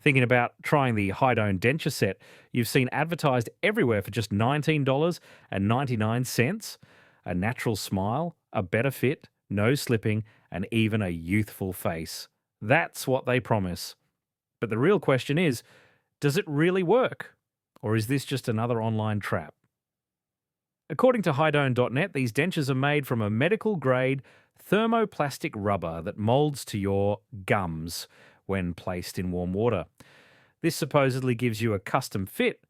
Thinking about trying the Hidone Denture Set, you've seen advertised everywhere for just $19.99. A natural smile, a better fit, no slipping, and even a youthful face. That's what they promise. But the real question is, does it really work? Or is this just another online trap? According to Hidone.net, these dentures are made from a medical grade thermoplastic rubber that molds to your gums when placed in warm water. This supposedly gives you a custom fit,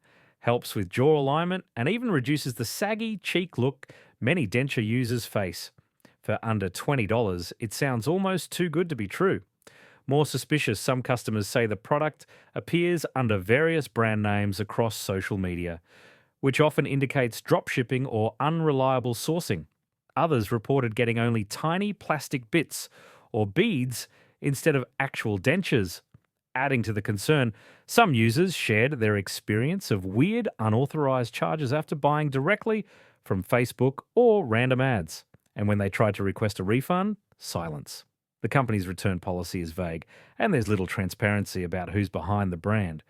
helps with jaw alignment, and even reduces the saggy cheek look many denture users face. For under $20, it sounds almost too good to be true. More suspicious, some customers say the product appears under various brand names across social media, which often indicates dropshipping or unreliable sourcing. Others reported getting only tiny plastic bits or beads instead of actual dentures. Adding to the concern, some users shared their experience of weird, unauthorized charges after buying directly from Facebook or random ads. And when they tried to request a refund, silence. The company's return policy is vague, and there's little transparency about who's behind the brand.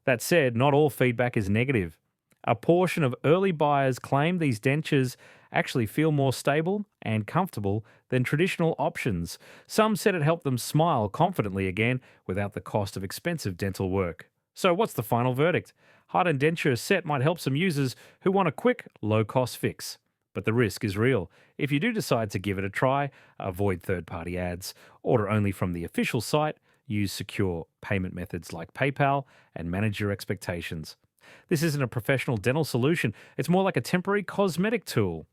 That said, not all feedback is negative. A portion of early buyers claim these dentures actually feel more stable and comfortable than traditional options. Some said it helped them smile confidently again without the cost of expensive dental work. So what's the final verdict? Hidone Denture Set might help some users who want a quick, low-cost fix. But the risk is real. If you do decide to give it a try, avoid third-party ads, order only from the official site, use secure payment methods like PayPal, and manage your expectations. This isn't a professional dental solution. It's more like a temporary cosmetic tool.